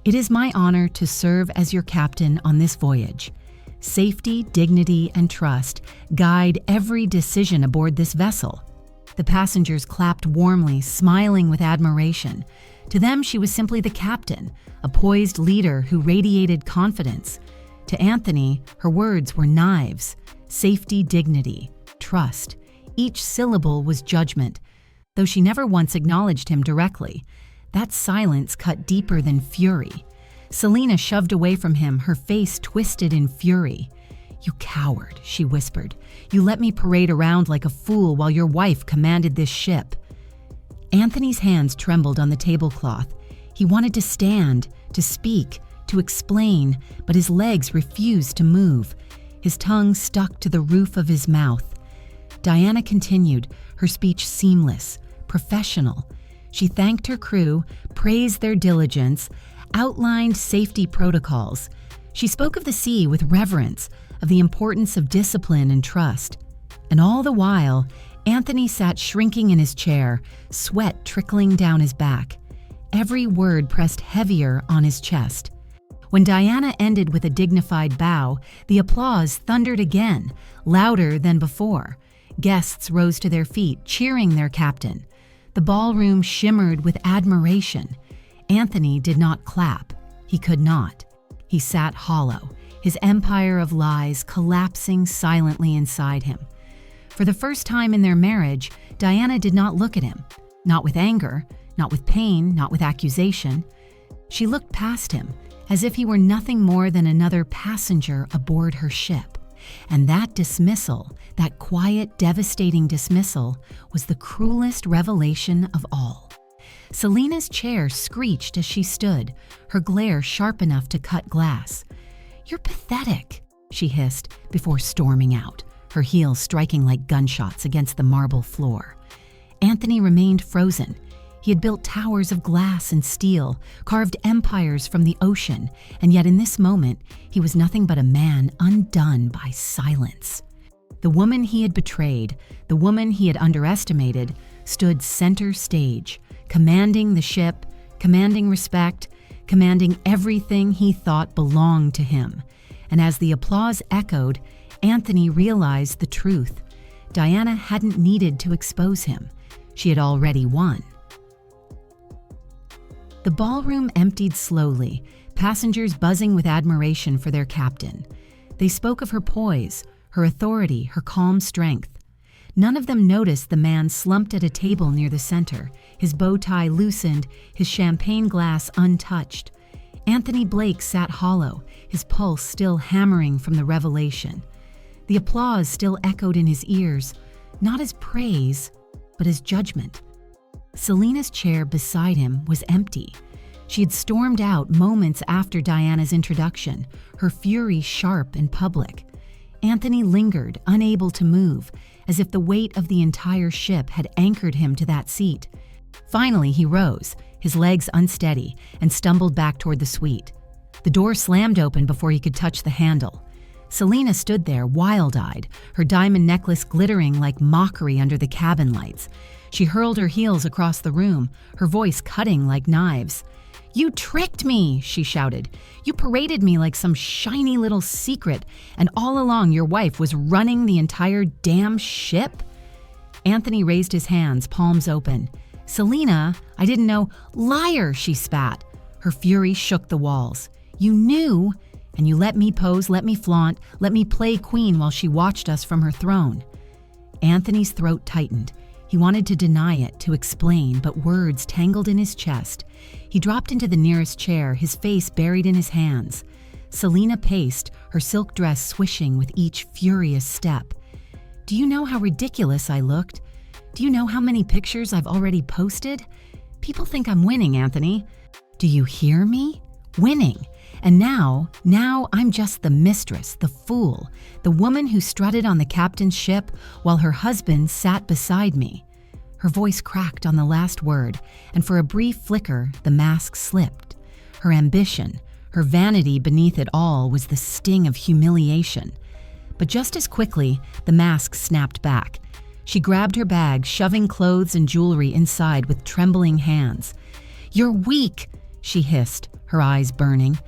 It is my honor to serve as your captain on this voyage. Safety, dignity, and trust guide every decision aboard this vessel." The passengers clapped warmly, smiling with admiration. To them, she was simply the captain, a poised leader who radiated confidence. To Anthony, her words were knives. Safety, dignity, trust. Each syllable was judgment, though she never once acknowledged him directly. That silence cut deeper than fury. Selena shoved away from him, her face twisted in fury. "You coward," she whispered. "You let me parade around like a fool while your wife commanded this ship." Anthony's hands trembled on the tablecloth. He wanted to stand, to speak, to explain, but his legs refused to move. His tongue stuck to the roof of his mouth. Diana continued, her speech seamless, professional. She thanked her crew, praised their diligence, outlined safety protocols. She spoke of the sea with reverence, of the importance of discipline and trust. And all the while, Anthony sat shrinking in his chair, sweat trickling down his back. Every word pressed heavier on his chest. When Diana ended with a dignified bow, the applause thundered again, louder than before. Guests rose to their feet, cheering their captain. The ballroom shimmered with admiration. Anthony did not clap. He could not. He sat hollow, his empire of lies collapsing silently inside him. For the first time in their marriage, Diana did not look at him. Not with anger, not with pain, not with accusation. She looked past him, as if he were nothing more than another passenger aboard her ship. And that dismissal, that quiet, devastating dismissal, was the cruelest revelation of all. Selena's chair screeched as she stood, her glare sharp enough to cut glass. "You're pathetic," she hissed before storming out, her heels striking like gunshots against the marble floor. Anthony remained frozen. He had built towers of glass and steel, carved empires from the ocean, and yet in this moment, he was nothing but a man undone by silence. The woman he had betrayed, the woman he had underestimated, stood center stage, commanding the ship, commanding respect, commanding everything he thought belonged to him. And as the applause echoed, Anthony realized the truth. Diana hadn't needed to expose him. She had already won. The ballroom emptied slowly, passengers buzzing with admiration for their captain. They spoke of her poise, her authority, her calm strength. None of them noticed the man slumped at a table near the center, his bow tie loosened, his champagne glass untouched. Anthony Blake sat hollow, his pulse still hammering from the revelation. The applause still echoed in his ears, not as praise, but as judgment. Selena's chair beside him was empty. She had stormed out moments after Diana's introduction, her fury sharp and public. Anthony lingered, unable to move, as if the weight of the entire ship had anchored him to that seat. Finally, he rose, his legs unsteady, and stumbled back toward the suite. The door slammed open before he could touch the handle. Selena stood there, wild-eyed, her diamond necklace glittering like mockery under the cabin lights. She hurled her heels across the room, her voice cutting like knives. "You tricked me," she shouted. "You paraded me like some shiny little secret, and all along your wife was running the entire damn ship?" Anthony raised his hands, palms open. "Selena, I didn't know—" "Liar," she spat. Her fury shook the walls. "You knew, and you let me pose, let me flaunt, let me play queen while she watched us from her throne." Anthony's throat tightened. He wanted to deny it, to explain, but words tangled in his chest. He dropped into the nearest chair, his face buried in his hands. Selena paced, her silk dress swishing with each furious step. Do you know how ridiculous I looked? Do you know how many pictures I've already posted? People think I'm winning, Anthony. Do you hear me? Winning. And now I'm just the mistress, the fool, the woman who strutted on the captain's ship while her husband sat beside me. Her voice cracked on the last word, and for a brief flicker, the mask slipped. Her ambition, her vanity beneath it all was the sting of humiliation. But just as quickly, the mask snapped back. She grabbed her bag, shoving clothes and jewelry inside with trembling hands. "You're weak," she hissed, her eyes burning.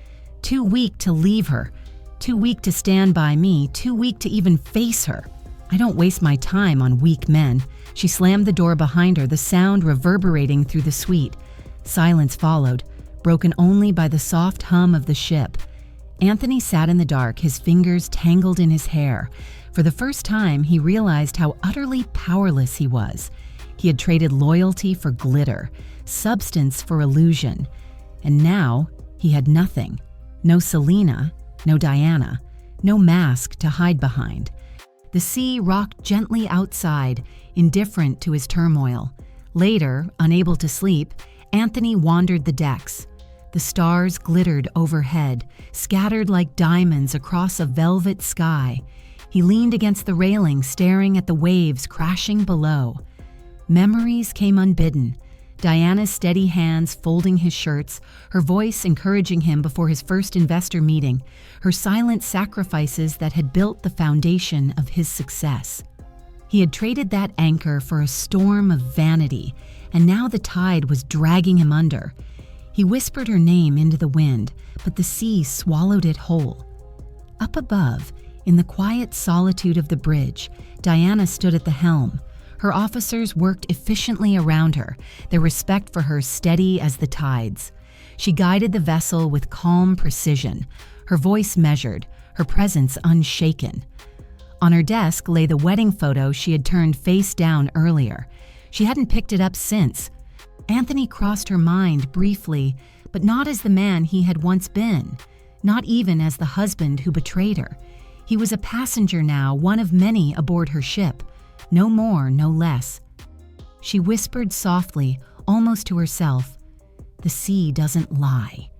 "Too weak to leave her. Too weak to stand by me. Too weak to even face her. I don't waste my time on weak men." She slammed the door behind her, the sound reverberating through the suite. Silence followed, broken only by the soft hum of the ship. Anthony sat in the dark, his fingers tangled in his hair. For the first time, he realized how utterly powerless he was. He had traded loyalty for glitter, substance for illusion. And now, he had nothing. No Selena, no Diana, no mask to hide behind. The sea rocked gently outside, indifferent to his turmoil. Later, unable to sleep, Anthony wandered the decks. The stars glittered overhead, scattered like diamonds across a velvet sky. He leaned against the railing, staring at the waves crashing below. Memories came unbidden. Diana's steady hands folding his shirts, her voice encouraging him before his first investor meeting, her silent sacrifices that had built the foundation of his success. He had traded that anchor for a storm of vanity, and now the tide was dragging him under. He whispered her name into the wind, but the sea swallowed it whole. Up above, in the quiet solitude of the bridge, Diana stood at the helm. Her officers worked efficiently around her, their respect for her steady as the tides. She guided the vessel with calm precision, her voice measured, her presence unshaken. On her desk lay the wedding photo she had turned face down earlier. She hadn't picked it up since. Anthony crossed her mind briefly, but not as the man he had once been, not even as the husband who betrayed her. He was a passenger now, one of many aboard her ship. No more, no less. She whispered softly, almost to herself, "The sea doesn't lie."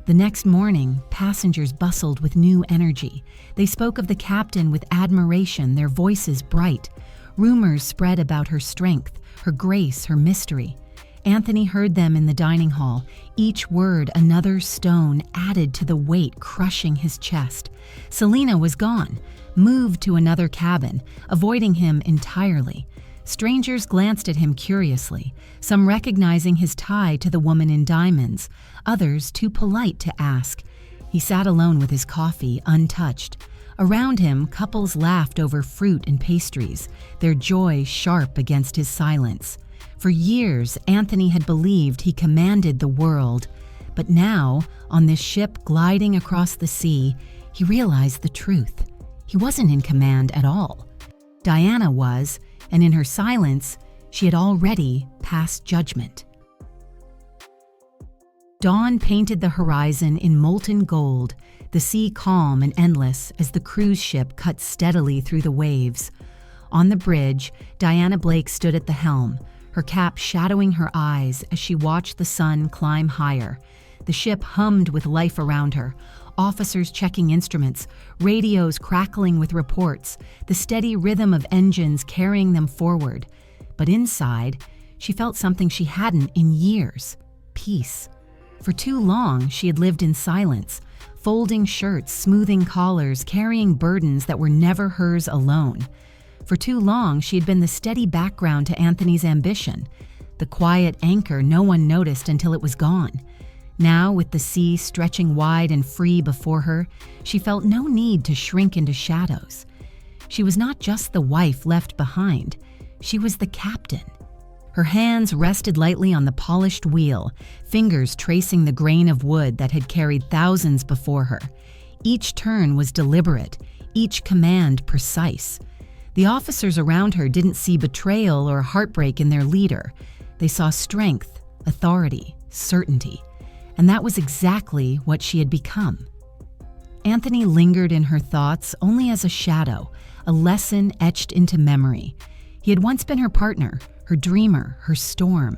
The next morning, passengers bustled with new energy. They spoke of the captain with admiration, their voices bright. Rumors spread about her strength, her grace, her mystery. Anthony heard them in the dining hall, each word another stone added to the weight crushing his chest. Selena was gone, moved to another cabin, avoiding him entirely. Strangers glanced at him curiously, some recognizing his tie to the woman in diamonds, others too polite to ask. He sat alone with his coffee, untouched. Around him, couples laughed over fruit and pastries, their joy sharp against his silence. For years, Anthony had believed he commanded the world, but now, on this ship gliding across the sea, he realized the truth. He wasn't in command at all. Diana was, and in her silence, she had already passed judgment. Dawn painted the horizon in molten gold, the sea calm and endless as the cruise ship cut steadily through the waves. On the bridge, Diana Blake stood at the helm, her cap shadowing her eyes as she watched the sun climb higher. The ship hummed with life around her, officers checking instruments, radios crackling with reports, the steady rhythm of engines carrying them forward. But inside, she felt something she hadn't in years: peace. For too long, she had lived in silence, folding shirts, smoothing collars, carrying burdens that were never hers alone. For too long, she had been the steady background to Anthony's ambition, the quiet anchor no one noticed until it was gone. Now, with the sea stretching wide and free before her, she felt no need to shrink into shadows. She was not just the wife left behind, she was the captain. Her hands rested lightly on the polished wheel, fingers tracing the grain of wood that had carried thousands before her. Each turn was deliberate, each command precise. The officers around her didn't see betrayal or heartbreak in their leader. They saw strength, authority, certainty. And that was exactly what she had become. Anthony lingered in her thoughts only as a shadow, a lesson etched into memory. He had once been her partner, her dreamer, her storm.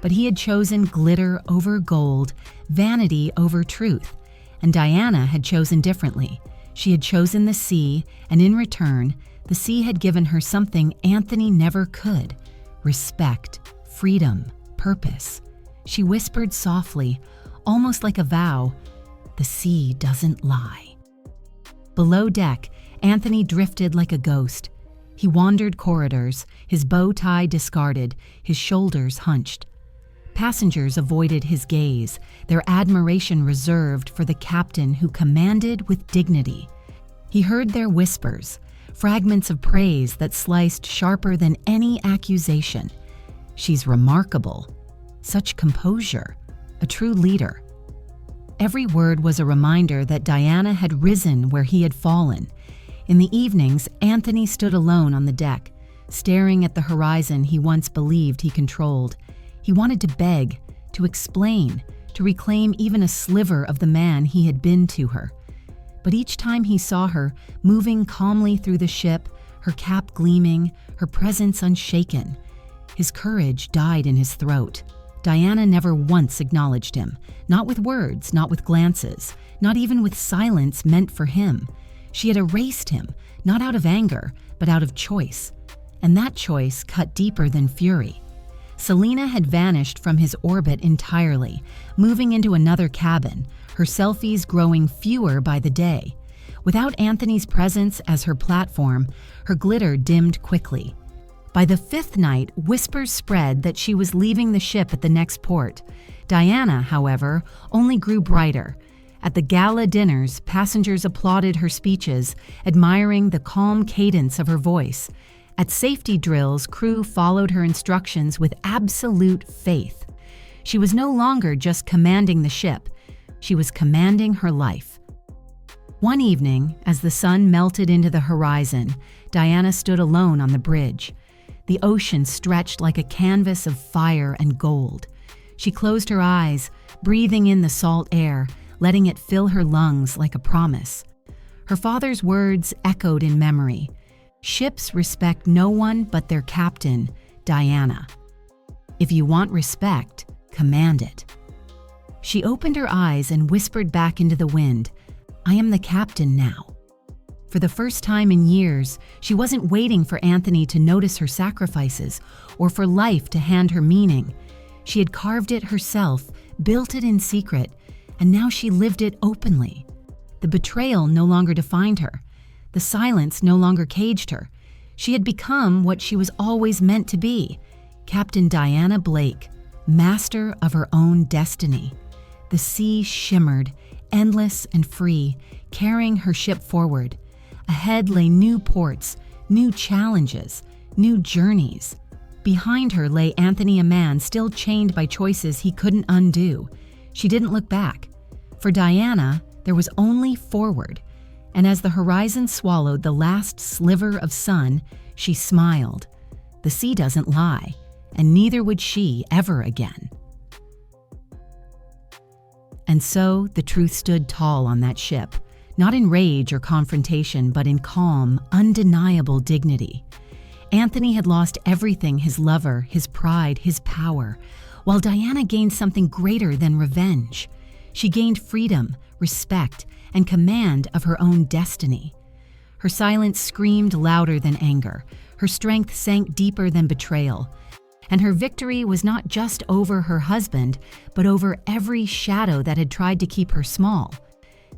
But he had chosen glitter over gold, vanity over truth. And Diana had chosen differently. She had chosen the sea, and in return, the sea had given her something Anthony never could: respect, freedom, purpose. She whispered softly, almost like a vow, "The sea doesn't lie." Below deck, Anthony drifted like a ghost. He wandered corridors, his bow tie discarded, his shoulders hunched. Passengers avoided his gaze, their admiration reserved for the captain who commanded with dignity. He heard their whispers, fragments of praise that sliced sharper than any accusation. "She's remarkable. Such composure. A true leader." Every word was a reminder that Diana had risen where he had fallen. In the evenings, Anthony stood alone on the deck, staring at the horizon he once believed he controlled. He wanted to beg, to explain, to reclaim even a sliver of the man he had been to her. But each time he saw her, moving calmly through the ship, her cap gleaming, her presence unshaken, his courage died in his throat. Diana never once acknowledged him, not with words, not with glances, not even with silence meant for him. She had erased him, not out of anger, but out of choice. And that choice cut deeper than fury. Selena had vanished from his orbit entirely, moving into another cabin, her selfies growing fewer by the day. Without Anthony's presence as her platform, her glitter dimmed quickly. By the fifth night, whispers spread that she was leaving the ship at the next port. Diana, however, only grew brighter. At the gala dinners, passengers applauded her speeches, admiring the calm cadence of her voice. At safety drills, crew followed her instructions with absolute faith. She was no longer just commanding the ship. She was commanding her life. One evening, as the sun melted into the horizon, Diana stood alone on the bridge. The ocean stretched like a canvas of fire and gold. She closed her eyes, breathing in the salt air, letting it fill her lungs like a promise. Her father's words echoed in memory. "Ships respect no one but their captain, Diana. If you want respect, command it." She opened her eyes and whispered back into the wind, "I am the captain now." For the first time in years, she wasn't waiting for Anthony to notice her sacrifices or for life to hand her meaning. She had carved it herself, built it in secret, and now she lived it openly. The betrayal no longer defined her. The silence no longer caged her. She had become what she was always meant to be, Captain Diana Blake, master of her own destiny. The sea shimmered, endless and free, carrying her ship forward. Ahead lay new ports, new challenges, new journeys. Behind her lay Anthony, a man still chained by choices he couldn't undo. She didn't look back. For Diana, there was only forward. And as the horizon swallowed the last sliver of sun, she smiled. The sea doesn't lie, and neither would she ever again. And so the truth stood tall on that ship, not in rage or confrontation, but in calm, undeniable dignity. Anthony had lost everything: his lover, his pride, his power, while Diana gained something greater than revenge. She gained freedom, respect, and command of her own destiny. Her silence screamed louder than anger. Her strength sank deeper than betrayal. And her victory was not just over her husband, but over every shadow that had tried to keep her small.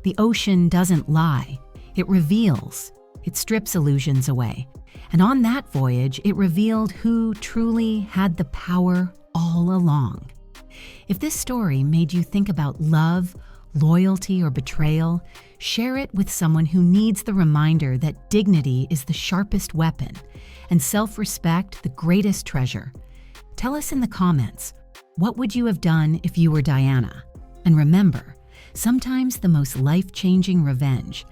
The ocean doesn't lie. It reveals. It strips illusions away. And on that voyage, it revealed who truly had the power all along. If this story made you think about love, loyalty, or betrayal, share it with someone who needs the reminder that dignity is the sharpest weapon and self-respect the greatest treasure. Tell us in the comments, what would you have done if you were Diana? And remember, sometimes the most life-changing revenge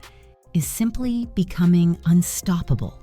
is simply becoming unstoppable.